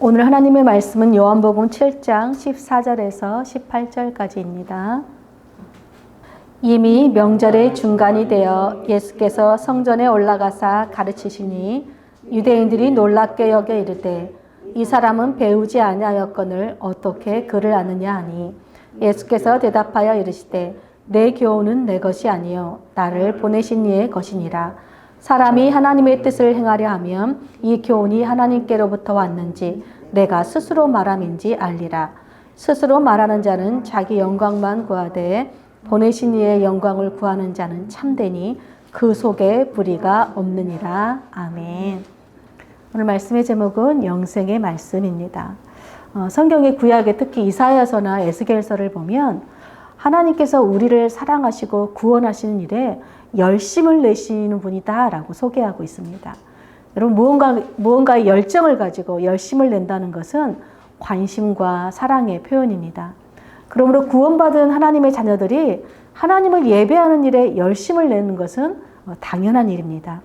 오늘 하나님의 말씀은 요한복음 7장 14절에서 18절까지입니다. 이미 명절의 중간이 되어 예수께서 성전에 올라가사 가르치시니 유대인들이 놀랍게 여겨 이르되 이 사람은 배우지 아니하였거늘 어떻게 그를 아느냐 하니 예수께서 대답하여 이르시되 내 교훈은 내 것이 아니요 나를 보내신 이의 것이니라. 사람이 하나님의 뜻을 행하려 하면 이 교훈이 하나님께로부터 왔는지 내가 스스로 말함인지 알리라. 스스로 말하는 자는 자기 영광만 구하되 보내신 이의 영광을 구하는 자는 참되니 그 속에 불의가 없느니라. 아멘. 오늘 말씀의 제목은 영생의 말씀입니다. 성경의 구약에 특히 이사야서나 에스겔서를 보면 하나님께서 우리를 사랑하시고 구원하시는 일에 열심을 내시는 분이다 라고 소개하고 있습니다. 여러분 무언가의 열정을 가지고 열심을 낸다는 것은 관심과 사랑의 표현입니다. 그러므로 구원받은 하나님의 자녀들이 하나님을 예배하는 일에 열심을 내는 것은 당연한 일입니다.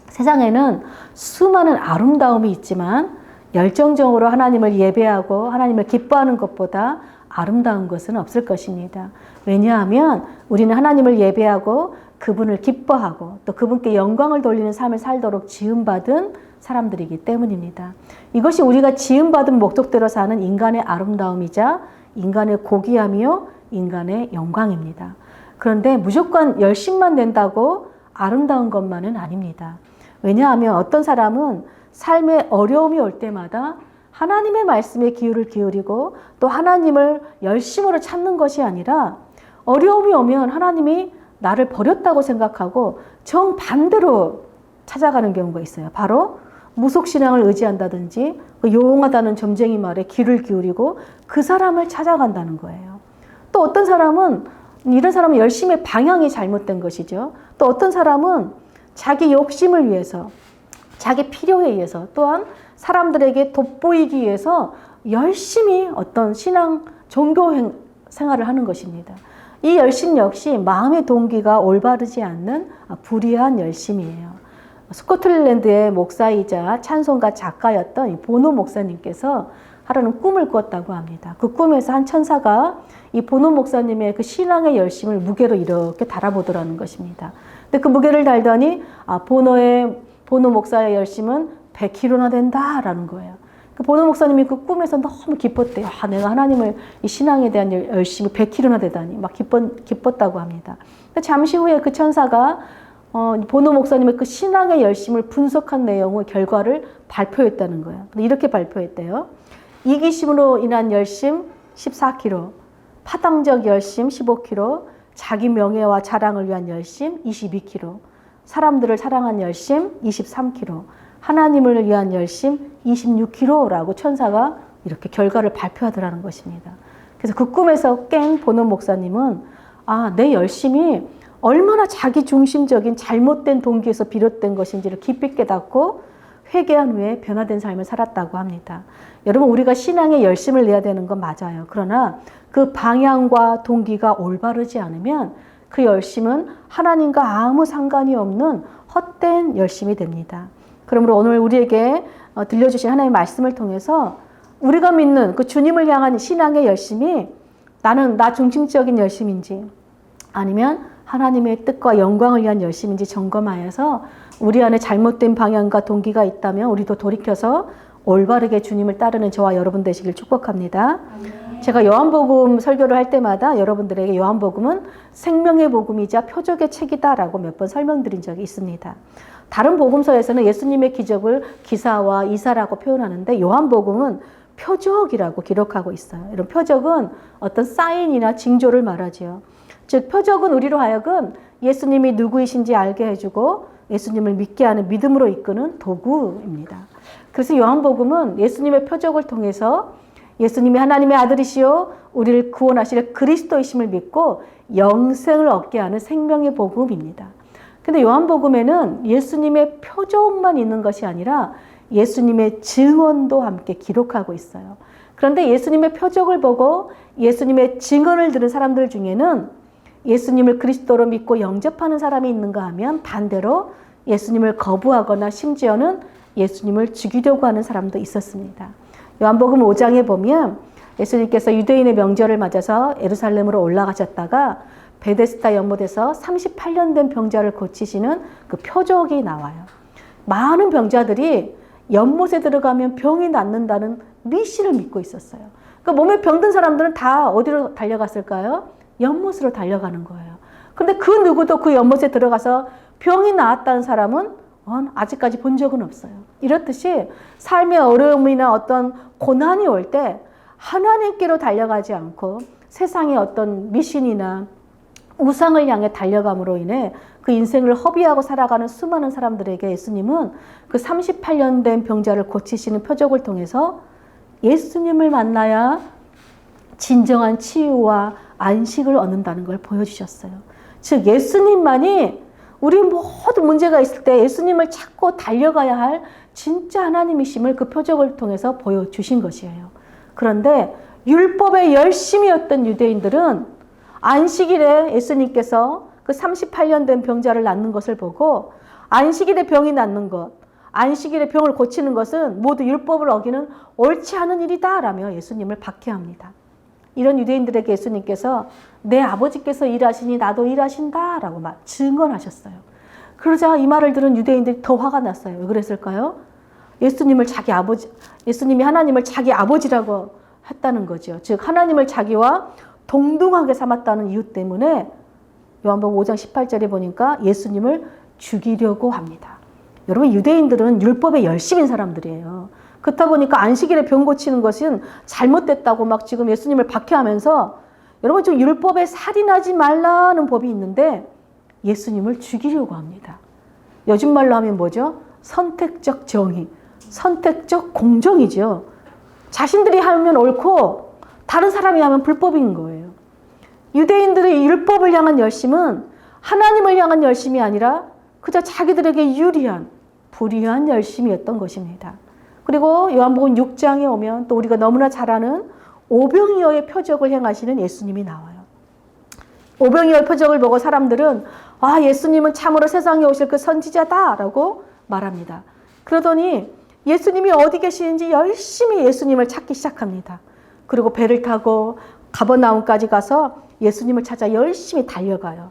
세상에는 수많은 아름다움이 있지만 열정적으로 하나님을 예배하고 하나님을 기뻐하는 것보다 아름다운 것은 없을 것입니다. 왜냐하면 우리는 하나님을 예배하고 그분을 기뻐하고 또 그분께 영광을 돌리는 삶을 살도록 지음받은 사람들이기 때문입니다. 이것이 우리가 지음받은 목적대로 사는 인간의 아름다움이자 인간의 고귀함이요 인간의 영광입니다. 그런데 무조건 열심만 낸다고 아름다운 것만은 아닙니다. 왜냐하면 어떤 사람은 삶에 어려움이 올 때마다 하나님의 말씀에 귀를 기울이고 또 하나님을 열심으로 찾는 것이 아니라 어려움이 오면 하나님이 나를 버렸다고 생각하고 정반대로 찾아가는 경우가 있어요. 바로 무속신앙을 의지한다든지 용하다는 점쟁이 말에 귀를 기울이고 그 사람을 찾아간다는 거예요. 또 어떤 사람은 이런 사람은 열심히 방향이 잘못된 것이죠. 또 어떤 사람은 자기 욕심을 위해서 자기 필요에 의해서 또한 사람들에게 돋보이기 위해서 열심히 어떤 신앙 종교 생활을 하는 것입니다. 이 열심 역시 마음의 동기가 올바르지 않는 불의한 열심이에요. 스코틀랜드의 목사이자 찬송가 작가였던 보노 목사님께서 하루는 꿈을 꾸었다고 합니다. 그 꿈에서 한 천사가 이 보노 목사님의 그 신앙의 열심을 무게로 이렇게 달아보더라는 것입니다. 근데 그 무게를 달더니 보노 목사의 열심은 100kg나 된다라는 거예요. 그 보노 목사님이 그 꿈에서 너무 기뻤대요. 내가 하나님을 이 신앙에 대한 열심이 100kg나 되다니 막 기뻤다고 합니다. 잠시 후에 그 천사가 보노 목사님의 그 신앙의 열심을 분석한 내용의 결과를 발표했다는 거예요. 이렇게 발표했대요. 이기심으로 인한 열심 14kg, 파당적 열심 15kg, 자기 명예와 자랑을 위한 열심 22kg, 사람들을 사랑한 열심 23kg, 하나님을 위한 열심 26kg라고 천사가 이렇게 결과를 발표하더라는 것입니다. 그래서 그 꿈에서 깬 보노 목사님은 내 열심이 얼마나 자기 중심적인 잘못된 동기에서 비롯된 것인지를 깊이 깨닫고 회개한 후에 변화된 삶을 살았다고 합니다. 여러분 우리가 신앙에 열심을 내야 되는 건 맞아요. 그러나 그 방향과 동기가 올바르지 않으면 그 열심은 하나님과 아무 상관이 없는 헛된 열심이 됩니다. 그러므로 오늘 우리에게 들려주신 하나님의 말씀을 통해서 우리가 믿는 그 주님을 향한 신앙의 열심이 나는 나 중심적인 열심인지 아니면 하나님의 뜻과 영광을 위한 열심인지 점검하여서 우리 안에 잘못된 방향과 동기가 있다면 우리도 돌이켜서 올바르게 주님을 따르는 저와 여러분 되시길 축복합니다. 제가 요한복음 설교를 할 때마다 여러분들에게 요한복음은 생명의 복음이자 표적의 책이다라고 몇 번 설명드린 적이 있습니다. 다른 복음서에서는 예수님의 기적을 기사와 이사라고 표현하는데 요한복음은 표적이라고 기록하고 있어요. 이런 표적은 어떤 사인이나 징조를 말하지요. 즉 표적은 우리로 하여금 예수님이 누구이신지 알게 해주고 예수님을 믿게 하는 믿음으로 이끄는 도구입니다. 그래서 요한복음은 예수님의 표적을 통해서 예수님이 하나님의 아들이시요 우리를 구원하실 그리스도이심을 믿고 영생을 얻게 하는 생명의 복음입니다. 근데 요한복음에는 예수님의 표적만 있는 것이 아니라 예수님의 증언도 함께 기록하고 있어요. 그런데 예수님의 표적을 보고 예수님의 증언을 들은 사람들 중에는 예수님을 그리스도로 믿고 영접하는 사람이 있는가 하면 반대로 예수님을 거부하거나 심지어는 예수님을 죽이려고 하는 사람도 있었습니다. 요한복음 5장에 보면 예수님께서 유대인의 명절을 맞아서 예루살렘으로 올라가셨다가 베데스다 연못에서 38년 된 병자를 고치시는 그 표적이 나와요. 많은 병자들이 연못에 들어가면 병이 낫는다는 미신을 믿고 있었어요. 그러니까 몸에 병든 사람들은 다 어디로 달려갔을까요? 연못으로 달려가는 거예요. 그런데 그 누구도 그 연못에 들어가서 병이 나았다는 사람은 아직까지 본 적은 없어요. 이렇듯이 삶의 어려움이나 어떤 고난이 올 때 하나님께로 달려가지 않고 세상의 어떤 미신이나 우상을 향해 달려감으로 인해 그 인생을 허비하고 살아가는 수많은 사람들에게 예수님은 그 38년 된 병자를 고치시는 표적을 통해서 예수님을 만나야 진정한 치유와 안식을 얻는다는 걸 보여주셨어요. 즉 예수님만이 우리 모든 문제가 있을 때 예수님을 찾고 달려가야 할 진짜 하나님이심을 그 표적을 통해서 보여주신 것이에요. 그런데 율법의 열심이었던 유대인들은 안식일에 예수님께서 그 38년 된 병자를 낫는 것을 보고 안식일에 병이 낫는 것, 안식일에 병을 고치는 것은 모두 율법을 어기는 옳지 않은 일이다 라며 예수님을 박해합니다. 이런 유대인들에게 예수님께서 내 아버지께서 일하시니 나도 일하신다 라고 증언하셨어요. 그러자 이 말을 들은 유대인들이 더 화가 났어요. 왜 그랬을까요? 예수님이 하나님을 자기 아버지라고 했다는 거죠. 즉 하나님을 자기와 동등하게 삼았다는 이유 때문에 요한복음 5장 18절에 보니까 예수님을 죽이려고 합니다. 여러분 유대인들은 율법에 열심인 사람들이에요. 그렇다 보니까 안식일에 병 고치는 것은 잘못됐다고 막 지금 예수님을 박해하면서 여러분 지금 율법에 살인하지 말라는 법이 있는데 예수님을 죽이려고 합니다. 요즘 말로 하면 뭐죠? 선택적 정의, 선택적 공정이죠. 자신들이 하면 옳고 다른 사람이 하면 불법인 거예요. 유대인들의 율법을 향한 열심은 하나님을 향한 열심이 아니라 그저 자기들에게 유리한 불의한 열심이었던 것입니다. 그리고 요한복음 6장에 오면 또 우리가 너무나 잘 아는 오병이어의 표적을 행하시는 예수님이 나와요. 오병이어의 표적을 보고 사람들은 예수님은 참으로 세상에 오실 그 선지자다라고 말합니다. 그러더니 예수님이 어디 계시는지 열심히 예수님을 찾기 시작합니다. 그리고 배를 타고 가버나움까지 가서 예수님을 찾아 열심히 달려가요.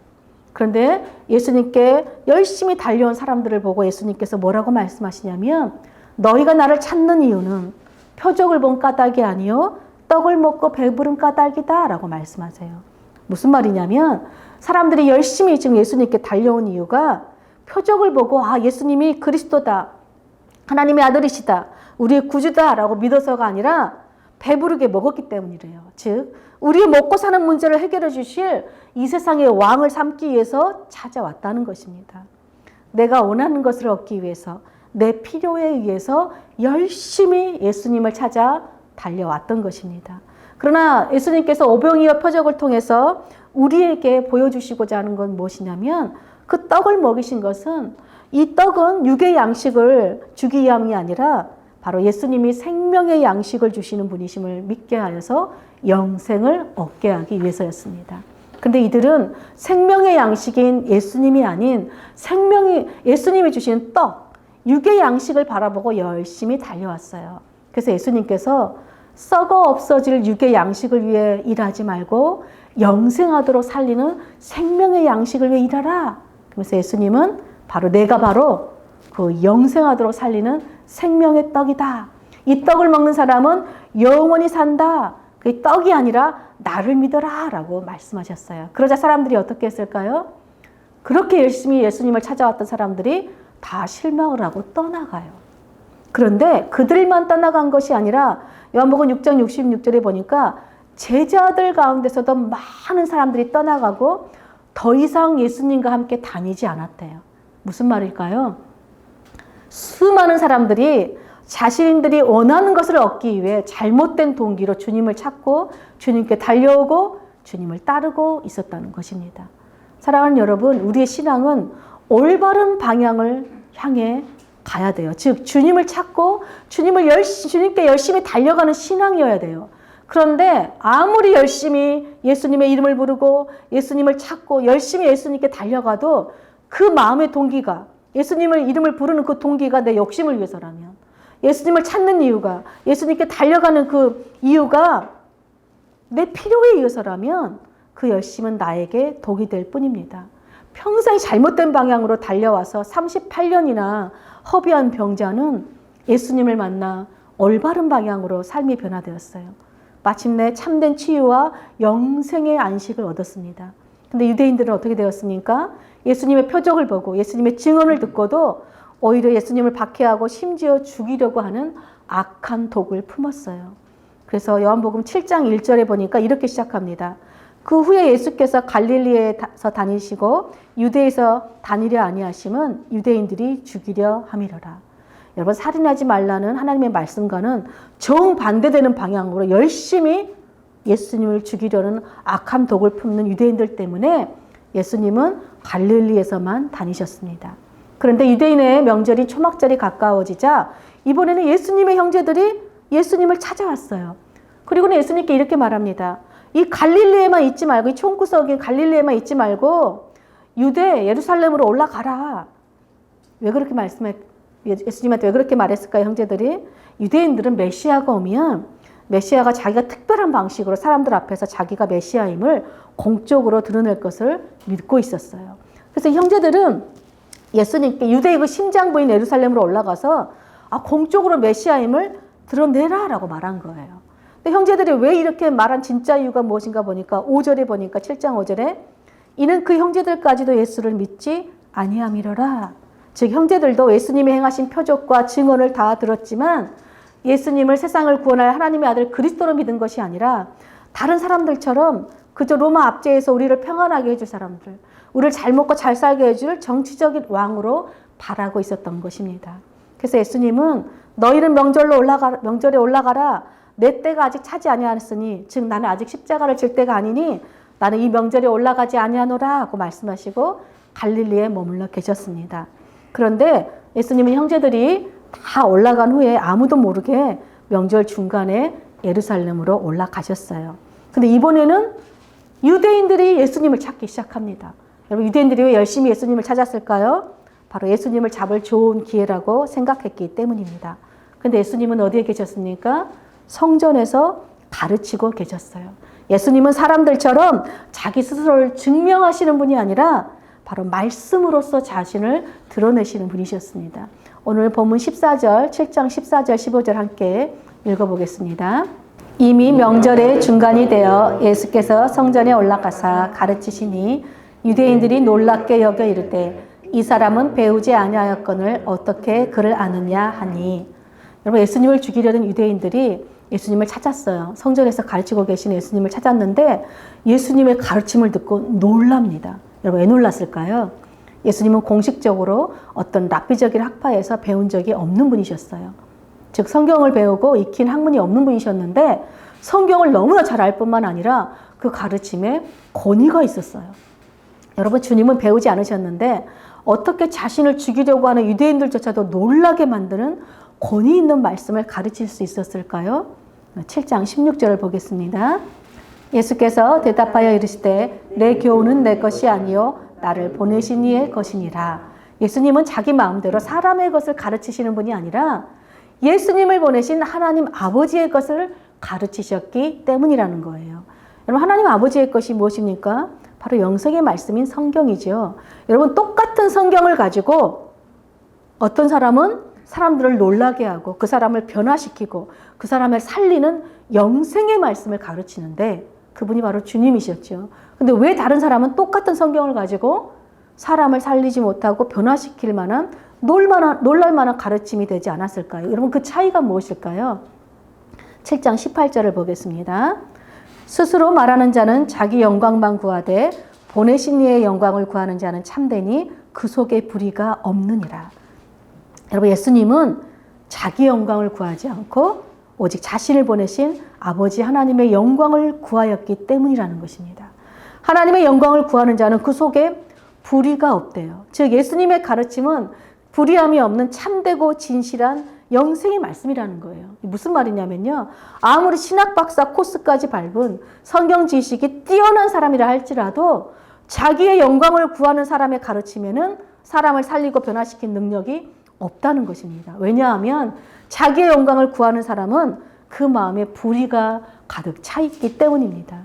그런데 예수님께 열심히 달려온 사람들을 보고 예수님께서 뭐라고 말씀하시냐면 너희가 나를 찾는 이유는 표적을 본 까닭이 아니요 떡을 먹고 배부른 까닭이다 라고 말씀하세요. 무슨 말이냐면 사람들이 열심히 지금 예수님께 달려온 이유가 표적을 보고 예수님이 그리스도다, 하나님의 아들이시다, 우리의 구주다 라고 믿어서가 아니라 배부르게 먹었기 때문이래요. 즉 우리의 먹고 사는 문제를 해결해 주실 이 세상의 왕을 삼기 위해서 찾아왔다는 것입니다. 내가 원하는 것을 얻기 위해서 내 필요에 의해서 열심히 예수님을 찾아 달려왔던 것입니다. 그러나 예수님께서 오병이어 표적을 통해서 우리에게 보여주시고자 하는 건 무엇이냐면 그 떡을 먹이신 것은 이 떡은 육의 양식을 주기 위함이 아니라 바로 예수님이 생명의 양식을 주시는 분이심을 믿게 하여서 영생을 얻게 하기 위해서였습니다. 근데 이들은 생명의 양식인 예수님이 아닌 예수님이 주시는 떡, 육의 양식을 바라보고 열심히 달려왔어요. 그래서 예수님께서 썩어 없어질 육의 양식을 위해 일하지 말고 영생하도록 살리는 생명의 양식을 위해 일하라. 그래서 예수님은 내가 바로 그 영생하도록 살리는 생명의 떡이다. 이 떡을 먹는 사람은 영원히 산다. 그 떡이 아니라 나를 믿어라 라고 말씀하셨어요. 그러자 사람들이 어떻게 했을까요? 그렇게 열심히 예수님을 찾아왔던 사람들이 다 실망을 하고 떠나가요. 그런데 그들만 떠나간 것이 아니라 요한복음 6장 66절에 보니까 제자들 가운데서도 많은 사람들이 떠나가고 더 이상 예수님과 함께 다니지 않았대요. 무슨 말일까요? 수많은 사람들이 자신들이 원하는 것을 얻기 위해 잘못된 동기로 주님을 찾고 주님께 달려오고 주님을 따르고 있었다는 것입니다. 사랑하는 여러분, 우리의 신앙은 올바른 방향을 향해 가야 돼요. 즉 주님을 찾고 주님께 열심히 달려가는 신앙이어야 돼요. 그런데 아무리 열심히 예수님의 이름을 부르고 예수님을 찾고 열심히 예수님께 달려가도 그 마음의 동기가 예수님을 이름을 부르는 그 동기가 내 욕심을 위해서라면, 예수님을 찾는 이유가, 예수님께 달려가는 그 이유가 내 필요에 의해서라면 그 열심은 나에게 독이 될 뿐입니다. 평생 잘못된 방향으로 달려와서 38년이나 허비한 병자는 예수님을 만나 올바른 방향으로 삶이 변화되었어요. 마침내 참된 치유와 영생의 안식을 얻었습니다. 근데 유대인들은 어떻게 되었습니까? 예수님의 표적을 보고 예수님의 증언을 듣고도 오히려 예수님을 박해하고 심지어 죽이려고 하는 악한 독을 품었어요. 그래서 요한복음 7장 1절에 보니까 이렇게 시작합니다. 그 후에 예수께서 갈릴리에서 다니시고 유대에서 다니려 아니하심은 유대인들이 죽이려 함이로라. 여러분, 살인하지 말라는 하나님의 말씀과는 정반대되는 방향으로 열심히 예수님을 죽이려는 악한 독을 품는 유대인들 때문에 예수님은 갈릴리에서만 다니셨습니다. 그런데 유대인의 명절이 초막절이 가까워지자 이번에는 예수님의 형제들이 예수님을 찾아왔어요. 그리고는 예수님께 이렇게 말합니다. 이 갈릴리에만 있지 말고, 이 총구석인 갈릴리에만 있지 말고 유대 예루살렘으로 올라가라. 왜 그렇게 예수님한테 왜 그렇게 말했을까요, 형제들이? 유대인들은 메시아가 오면 메시아가 자기가 특별한 방식으로 사람들 앞에서 자기가 메시아임을 공적으로 드러낼 것을 믿고 있었어요. 그래서 형제들은 예수님께 유대의 그 심장부인 예루살렘으로 올라가서 공적으로 메시아임을 드러내라라고 말한 거예요. 근데 형제들이 왜 이렇게 말한 진짜 이유가 무엇인가 보니까 5절에 보니까 7장 5절에 이는 그 형제들까지도 예수를 믿지 아니함이로라. 즉 형제들도 예수님이 행하신 표적과 증언을 다 들었지만 예수님을 세상을 구원할 하나님의 아들 그리스도로 믿은 것이 아니라 다른 사람들처럼 그저 로마 압제에서 우리를 평안하게 해줄 사람들, 우리를 잘 먹고 잘 살게 해줄 정치적인 왕으로 바라고 있었던 것입니다. 그래서 예수님은 너희는 명절에 올라가라. 내 때가 아직 차지 아니하였으니, 즉 나는 아직 십자가를 질 때가 아니니 나는 이 명절에 올라가지 아니하노라 하고 말씀하시고 갈릴리에 머물러 계셨습니다. 그런데 예수님은 형제들이 다 올라간 후에 아무도 모르게 명절 중간에 예루살렘으로 올라가셨어요. 근데 이번에는 유대인들이 예수님을 찾기 시작합니다. 여러분, 유대인들이 왜 열심히 예수님을 찾았을까요? 바로 예수님을 잡을 좋은 기회라고 생각했기 때문입니다. 근데 예수님은 어디에 계셨습니까? 성전에서 가르치고 계셨어요. 예수님은 사람들처럼 자기 스스로를 증명하시는 분이 아니라 바로 말씀으로서 자신을 드러내시는 분이셨습니다. 오늘 본문 14절, 7장 14절, 15절 함께 읽어보겠습니다. 이미 명절의 중간이 되어 예수께서 성전에 올라가사 가르치시니 유대인들이 놀랍게 여겨 이르되 이 사람은 배우지 아니하였거늘 어떻게 그를 아느냐 하니. 여러분, 예수님을 죽이려는 유대인들이 예수님을 찾았어요. 성전에서 가르치고 계신 예수님을 찾았는데 예수님의 가르침을 듣고 놀랍니다. 여러분, 왜 놀랐을까요? 예수님은 공식적으로 어떤 랍비적인 학파에서 배운 적이 없는 분이셨어요. 즉 성경을 배우고 익힌 학문이 없는 분이셨는데 성경을 너무나 잘 알 뿐만 아니라 그 가르침에 권위가 있었어요. 여러분, 주님은 배우지 않으셨는데 어떻게 자신을 죽이려고 하는 유대인들조차도 놀라게 만드는 권위 있는 말씀을 가르칠 수 있었을까요? 7장 16절을 보겠습니다. 예수께서 대답하여 이르시되 내 교훈은 내 것이 아니요 나를 보내신 이의 것이니라. 예수님은 자기 마음대로 사람의 것을 가르치시는 분이 아니라 예수님을 보내신 하나님 아버지의 것을 가르치셨기 때문이라는 거예요. 여러분, 하나님 아버지의 것이 무엇입니까? 바로 영생의 말씀인 성경이죠. 여러분, 똑같은 성경을 가지고 어떤 사람은 사람들을 놀라게 하고 그 사람을 변화시키고 그 사람을 살리는 영생의 말씀을 가르치는데 그분이 바로 주님이셨죠. 근데 왜 다른 사람은 똑같은 성경을 가지고 사람을 살리지 못하고 변화시킬 만한 놀랄 만한 가르침이 되지 않았을까요? 여러분, 그 차이가 무엇일까요? 7장 18절을 보겠습니다. 스스로 말하는 자는 자기 영광만 구하되 보내신 이의 영광을 구하는 자는 참되니 그 속에 불의가 없느니라. 여러분, 예수님은 자기 영광을 구하지 않고 오직 자신을 보내신 아버지 하나님의 영광을 구하였기 때문이라는 것입니다. 하나님의 영광을 구하는 자는 그 속에 불의가 없대요. 즉 예수님의 가르침은 불의함이 없는 참되고 진실한 영생의 말씀이라는 거예요. 무슨 말이냐면요, 아무리 신학 박사 코스까지 밟은 성경 지식이 뛰어난 사람이라 할지라도 자기의 영광을 구하는 사람의 가르침에는 사람을 살리고 변화시킨 능력이 없다는 것입니다. 왜냐하면 자기의 영광을 구하는 사람은 그 마음에 불의가 가득 차 있기 때문입니다.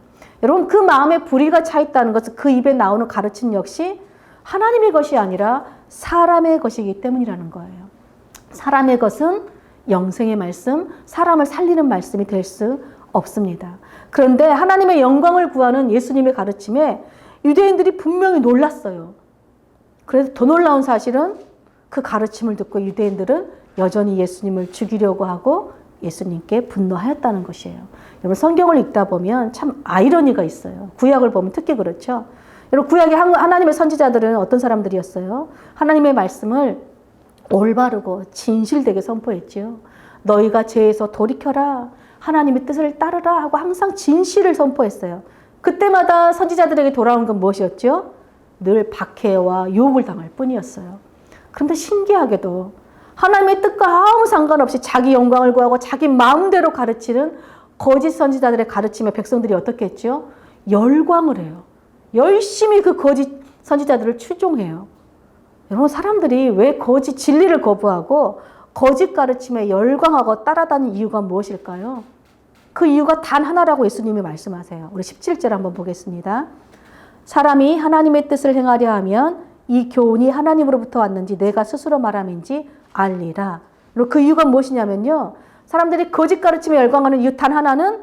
여러분, 그 마음에 불의가 차 있다는 것은 그 입에 나오는 가르침 역시 하나님의 것이 아니라 사람의 것이기 때문이라는 거예요. 사람의 것은 영생의 말씀, 사람을 살리는 말씀이 될 수 없습니다. 그런데 하나님의 영광을 구하는 예수님의 가르침에 유대인들이 분명히 놀랐어요. 그래서 더 놀라운 사실은 그 가르침을 듣고 유대인들은 여전히 예수님을 죽이려고 하고 예수님께 분노하였다는 것이에요. 여러분, 성경을 읽다 보면 참 아이러니가 있어요. 구약을 보면 특히 그렇죠. 여러분, 구약의 하나님의 선지자들은 어떤 사람들이었어요? 하나님의 말씀을 올바르고 진실되게 선포했지요. 너희가 죄에서 돌이켜라, 하나님의 뜻을 따르라 하고 항상 진실을 선포했어요. 그때마다 선지자들에게 돌아온 건 무엇이었죠? 늘 박해와 유혹을 당할 뿐이었어요. 그런데 신기하게도 하나님의 뜻과 아무 상관없이 자기 영광을 구하고 자기 마음대로 가르치는 거짓 선지자들의 가르침에 백성들이 어떻게 했죠? 열광을 해요. 열심히 그 거짓 선지자들을 추종해요. 여러분, 사람들이 왜 거짓 진리를 거부하고 거짓 가르침에 열광하고 따라다니는 이유가 무엇일까요? 그 이유가 단 하나라고 예수님이 말씀하세요. 우리 17절 한번 보겠습니다. 사람이 하나님의 뜻을 행하려 하면 이 교훈이 하나님으로부터 왔는지 내가 스스로 말함인지 알리라. 그리고 그 이유가 무엇이냐면요, 사람들이 거짓 가르침에 열광하는 이유 단 하나는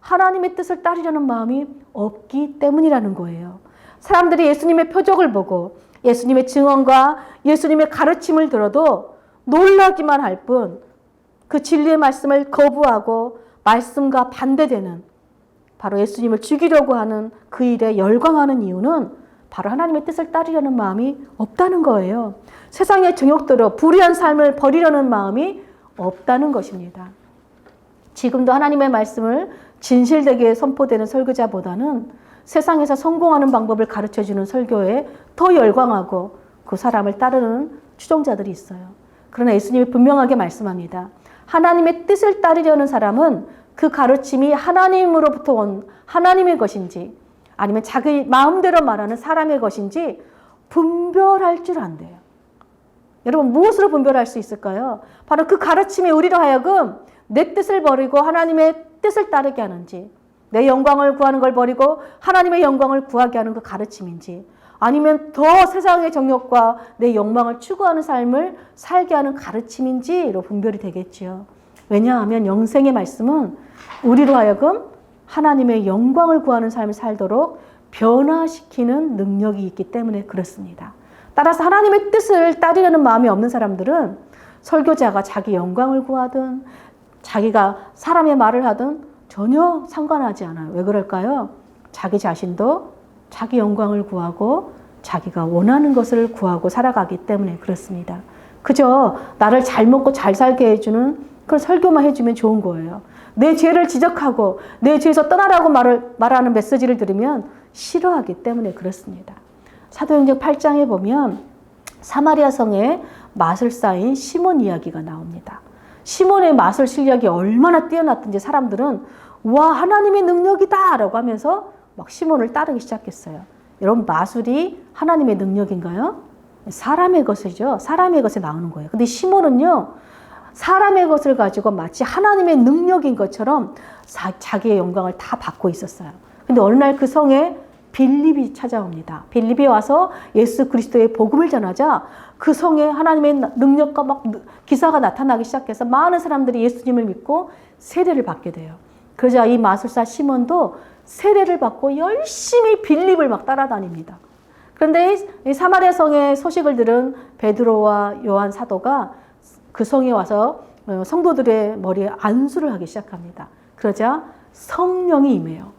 하나님의 뜻을 따르려는 마음이 없기 때문이라는 거예요. 사람들이 예수님의 표적을 보고 예수님의 증언과 예수님의 가르침을 들어도 놀라기만 할 뿐 그 진리의 말씀을 거부하고 말씀과 반대되는, 바로 예수님을 죽이려고 하는 그 일에 열광하는 이유는 바로 하나님의 뜻을 따르려는 마음이 없다는 거예요. 세상의 정욕대로 불의한 삶을 버리려는 마음이 없다는 것입니다. 지금도 하나님의 말씀을 진실되게 선포되는 설교자보다는 세상에서 성공하는 방법을 가르쳐주는 설교에 더 열광하고 그 사람을 따르는 추종자들이 있어요. 그러나 예수님이 분명하게 말씀합니다. 하나님의 뜻을 따르려는 사람은 그 가르침이 하나님으로부터 온 하나님의 것인지 아니면 자기 마음대로 말하는 사람의 것인지 분별할 줄 안대요. 여러분, 무엇으로 분별할 수 있을까요? 바로 그 가르침이 우리로 하여금 내 뜻을 버리고 하나님의 뜻을 따르게 하는지, 내 영광을 구하는 걸 버리고 하나님의 영광을 구하게 하는 그 가르침인지, 아니면 더 세상의 정욕과 내 욕망을 추구하는 삶을 살게 하는 가르침인지로 분별이 되겠지요. 왜냐하면 영생의 말씀은 우리로 하여금 하나님의 영광을 구하는 삶을 살도록 변화시키는 능력이 있기 때문에 그렇습니다. 따라서 하나님의 뜻을 따르려는 마음이 없는 사람들은 설교자가 자기 영광을 구하든 자기가 사람의 말을 하든 전혀 상관하지 않아요. 왜 그럴까요? 자기 자신도 자기 영광을 구하고 자기가 원하는 것을 구하고 살아가기 때문에 그렇습니다. 그저 나를 잘 먹고 잘 살게 해주는 그런 설교만 해주면 좋은 거예요. 내 죄를 지적하고 내 죄에서 떠나라고 말하는 메시지를 들으면 싫어하기 때문에 그렇습니다. 사도행전 8장에 보면 사마리아 성에 마술사인 시몬 이야기가 나옵니다. 시몬의 마술 실력이 얼마나 뛰어났던지 사람들은 와, 하나님의 능력이다 라고 하면서 막 시몬을 따르기 시작했어요. 여러분, 마술이 하나님의 능력인가요? 사람의 것이죠. 사람의 것에 나오는 거예요. 근데 시몬은요, 사람의 것을 가지고 마치 하나님의 능력인 것처럼 자기의 영광을 다 받고 있었어요. 근데 어느 날 그 성에 빌립이 찾아옵니다. 빌립이 와서 예수 그리스도의 복음을 전하자 그 성에 하나님의 능력과 막 기사가 나타나기 시작해서 많은 사람들이 예수님을 믿고 세례를 받게 돼요. 그러자 이 마술사 시몬도 세례를 받고 열심히 빌립을 막 따라다닙니다. 그런데 이 사마리아 성의 소식을 들은 베드로와 요한 사도가 그 성에 와서 성도들의 머리에 안수를 하기 시작합니다. 그러자 성령이 임해요.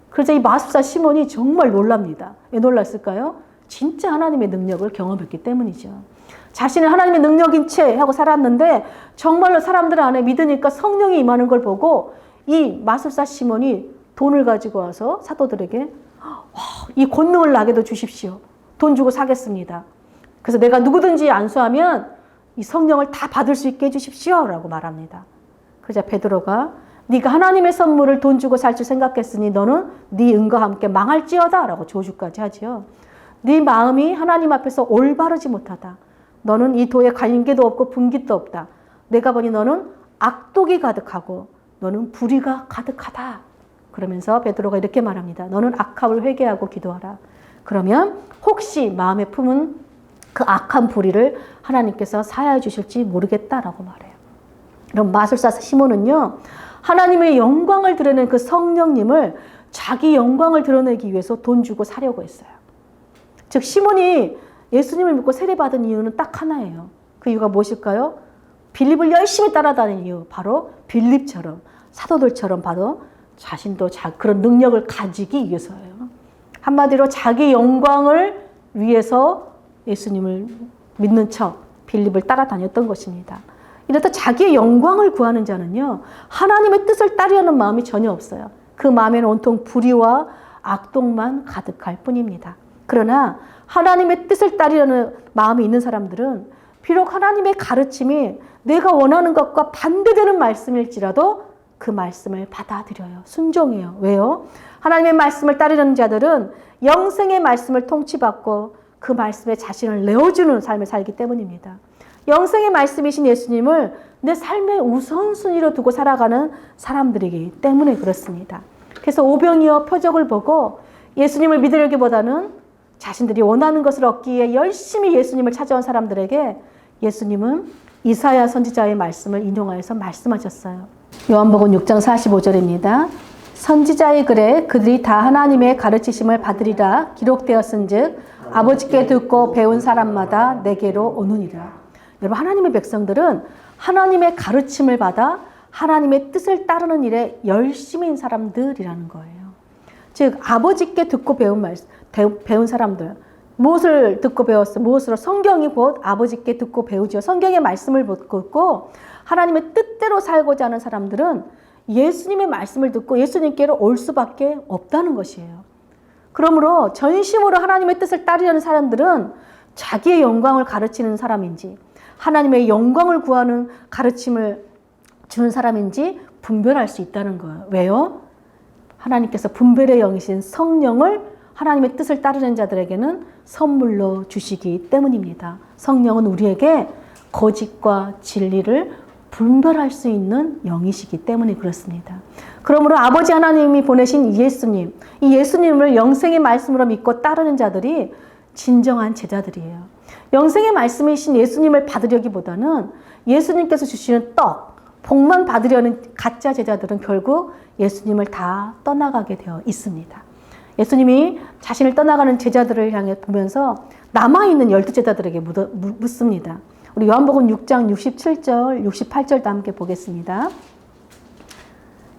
그러자 이 마술사 시몬이 정말 놀랍니다. 왜 놀랐을까요? 진짜 하나님의 능력을 경험했기 때문이죠. 자신은 하나님의 능력인 채 하고 살았는데 정말로 사람들 안에 믿으니까 성령이 임하는 걸 보고 이 마술사 시몬이 돈을 가지고 와서 사도들에게 이 권능을 나게도 주십시오. 돈 주고 사겠습니다. 그래서 내가 누구든지 안수하면 이 성령을 다 받을 수 있게 해주십시오 라고 말합니다. 그러자 베드로가 네가 하나님의 선물을 돈 주고 살 줄 생각했으니 너는 네 은과 함께 망할지어다 라고 저주까지 하지요. 네 마음이 하나님 앞에서 올바르지 못하다. 너는 이 도에 관계도 없고 분깃도 없다. 내가 보니 너는 악독이 가득하고 너는 불의가 가득하다. 그러면서 베드로가 이렇게 말합니다. 너는 악함을 회개하고 기도하라. 그러면 혹시 마음에 품은 그 악한 불의를 하나님께서 사하여 주실지 모르겠다라고 말해요. 그럼 마술사 시몬은요, 하나님의 영광을 드러낸 그 성령님을 자기 영광을 드러내기 위해서 돈 주고 사려고 했어요. 즉 시몬이 예수님을 믿고 세례받은 이유는 딱 하나예요. 그 이유가 무엇일까요? 빌립을 열심히 따라다니는 이유. 바로 빌립처럼, 사도들처럼 바로 자신도 그런 능력을 가지기 위해서예요. 한마디로 자기 영광을 위해서 예수님을 믿는 척 빌립을 따라다녔던 것입니다. 이렇다 자기의 영광을 구하는 자는요, 하나님의 뜻을 따르려는 마음이 전혀 없어요. 그 마음에는 온통 불의와 악독만 가득할 뿐입니다. 그러나 하나님의 뜻을 따르려는 마음이 있는 사람들은 비록 하나님의 가르침이 내가 원하는 것과 반대되는 말씀일지라도 그 말씀을 받아들여요. 순종해요. 왜요? 하나님의 말씀을 따르려는 자들은 영생의 말씀을 통치받고 그 말씀에 자신을 내어주는 삶을 살기 때문입니다. 영생의 말씀이신 예수님을 내 삶의 우선순위로 두고 살아가는 사람들이기 때문에 그렇습니다. 그래서 오병이어 표적을 보고 예수님을 믿으려기보다는 자신들이 원하는 것을 얻기 위해 열심히 예수님을 찾아온 사람들에게 예수님은 이사야 선지자의 말씀을 인용하여서 말씀하셨어요. 요한복음 6장 45절입니다. 선지자의 글에 그들이 다 하나님의 가르치심을 받으리라 기록되었은즉 아버지께 듣고 배운 사람마다 내게로 오느니라. 여러분, 하나님의 백성들은 하나님의 가르침을 받아 하나님의 뜻을 따르는 일에 열심인 사람들이라는 거예요. 즉 아버지께 듣고 배운 사람들, 무엇을 듣고 배웠어? 무엇으로? 성경이 곧 아버지께 듣고 배우죠. 성경의 말씀을 듣고 하나님의 뜻대로 살고자 하는 사람들은 예수님의 말씀을 듣고 예수님께로 올 수밖에 없다는 것이에요. 그러므로 전심으로 하나님의 뜻을 따르려는 사람들은 자기의 영광을 가르치는 사람인지 하나님의 영광을 구하는 가르침을 주는 사람인지 분별할 수 있다는 거예요. 왜요? 하나님께서 분별의 영이신 성령을 하나님의 뜻을 따르는 자들에게는 선물로 주시기 때문입니다. 성령은 우리에게 거짓과 진리를 분별할 수 있는 영이시기 때문에 그렇습니다. 그러므로 아버지 하나님이 보내신 예수님, 이 예수님을 영생의 말씀으로 믿고 따르는 자들이 진정한 제자들이에요. 영생의 말씀이신 예수님을 받으려기보다는 예수님께서 주시는 떡, 복만 받으려는 가짜 제자들은 결국 예수님을 다 떠나가게 되어 있습니다. 예수님이 자신을 떠나가는 제자들을 향해 보면서 남아있는 12제자들에게 묻습니다. 우리 요한복음 6장 67절, 68절도 함께 보겠습니다.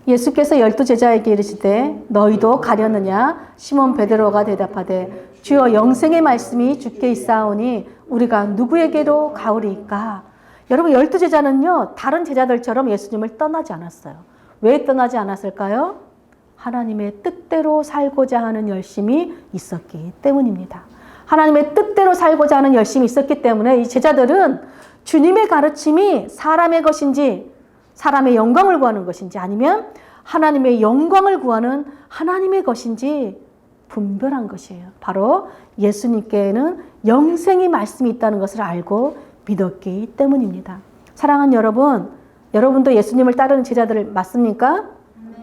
예수께서 12제자에게 이르시되 너희도 가려느냐? 시몬 베드로가 대답하되 주여 영생의 말씀이 주께 있사오니 우리가 누구에게로 가오리이까? 여러분 12제자는요 다른 제자들처럼 예수님을 떠나지 않았어요. 왜 떠나지 않았을까요? 하나님의 뜻대로 살고자 하는 열심이 있었기 때문입니다. 하나님의 뜻대로 살고자 하는 열심이 있었기 때문에 이 제자들은 주님의 가르침이 사람의 것인지 사람의 영광을 구하는 것인지 아니면 하나님의 영광을 구하는 하나님의 것인지 분별한 것이에요. 바로 예수님께는 영생의 말씀이 있다는 것을 알고 믿었기 때문입니다. 사랑하는 여러분, 여러분도 예수님을 따르는 제자들 맞습니까?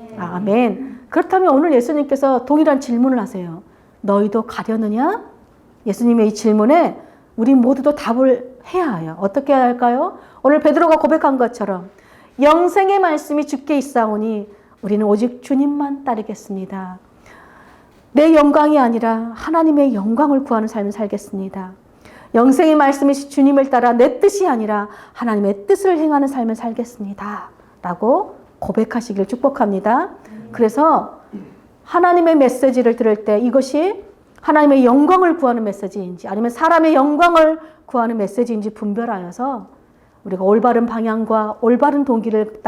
네. 아멘. 그렇다면 오늘 예수님께서 동일한 질문을 하세요. 너희도 가려느냐? 예수님의 이 질문에 우리 모두도 답을 해야 해요. 어떻게 해야 할까요? 오늘 베드로가 고백한 것처럼 영생의 말씀이 주께 있사오니 우리는 오직 주님만 따르겠습니다. 내 영광이 아니라 하나님의 영광을 구하는 삶을 살겠습니다. 영생의 말씀이 주님을 따라 내 뜻이 아니라 하나님의 뜻을 행하는 삶을 살겠습니다. 라고 고백하시길 축복합니다. 그래서 하나님의 메시지를 들을 때 이것이 하나님의 영광을 구하는 메시지인지 아니면 사람의 영광을 구하는 메시지인지 분별하여서 우리가 올바른 방향과 올바른 동기를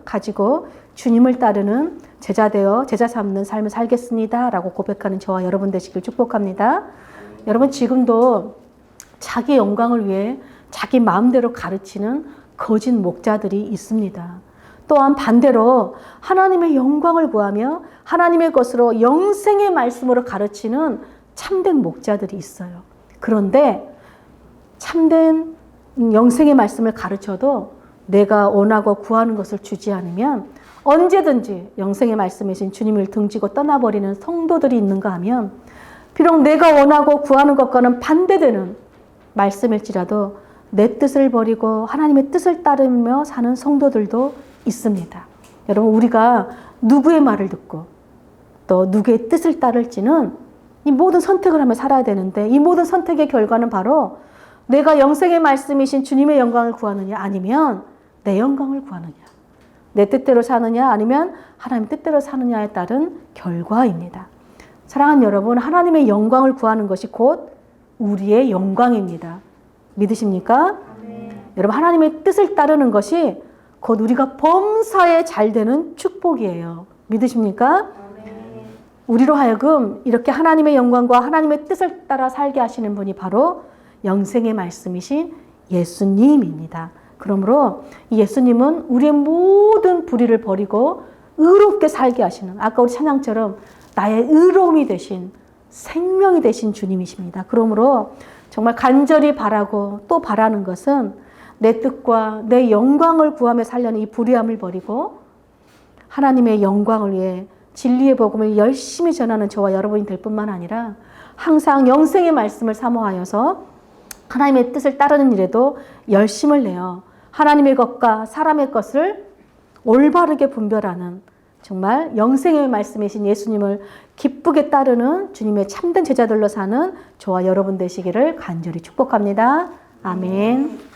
가지고 주님을 따르는 제자 되어 제자 삼는 삶을 살겠습니다. 라고 고백하는 저와 여러분 되시길 축복합니다. 여러분 지금도 자기 영광을 위해 자기 마음대로 가르치는 거짓 목자들이 있습니다. 또한 반대로 하나님의 영광을 구하며 하나님의 것으로 영생의 말씀으로 가르치는 참된 목자들이 있어요. 그런데 참된 영생의 말씀을 가르쳐도 내가 원하고 구하는 것을 주지 않으면 언제든지 영생의 말씀이신 주님을 등지고 떠나버리는 성도들이 있는가 하면 비록 내가 원하고 구하는 것과는 반대되는 말씀일지라도 내 뜻을 버리고 하나님의 뜻을 따르며 사는 성도들도 있습니다. 여러분, 우리가 누구의 말을 듣고 또 누구의 뜻을 따를지는 이 모든 선택을 하며 살아야 되는데, 이 모든 선택의 결과는 바로 내가 영생의 말씀이신 주님의 영광을 구하느냐 아니면 내 영광을 구하느냐, 내 뜻대로 사느냐 아니면 하나님 뜻대로 사느냐에 따른 결과입니다. 사랑하는 여러분, 하나님의 영광을 구하는 것이 곧 우리의 영광입니다. 믿으십니까? 여러분, 하나님의 뜻을 따르는 것이 곧 우리가 범사에 잘 되는 축복이에요. 믿으십니까? 우리로 하여금 이렇게 하나님의 영광과 하나님의 뜻을 따라 살게 하시는 분이 바로 영생의 말씀이신 예수님입니다. 그러므로 이 예수님은 우리의 모든 불의를 버리고 의롭게 살게 하시는, 아까 우리 찬양처럼 나의 의로움이 되신, 생명이 되신 주님이십니다. 그러므로 정말 간절히 바라고 또 바라는 것은 내 뜻과 내 영광을 구하며 살려는 이 불의함을 버리고 하나님의 영광을 위해 진리의 복음을 열심히 전하는 저와 여러분이 될 뿐만 아니라 항상 영생의 말씀을 사모하여서 하나님의 뜻을 따르는 일에도 열심을 내어 하나님의 것과 사람의 것을 올바르게 분별하는 정말 영생의 말씀이신 예수님을 기쁘게 따르는 주님의 참된 제자들로 사는 저와 여러분 되시기를 간절히 축복합니다. 아멘.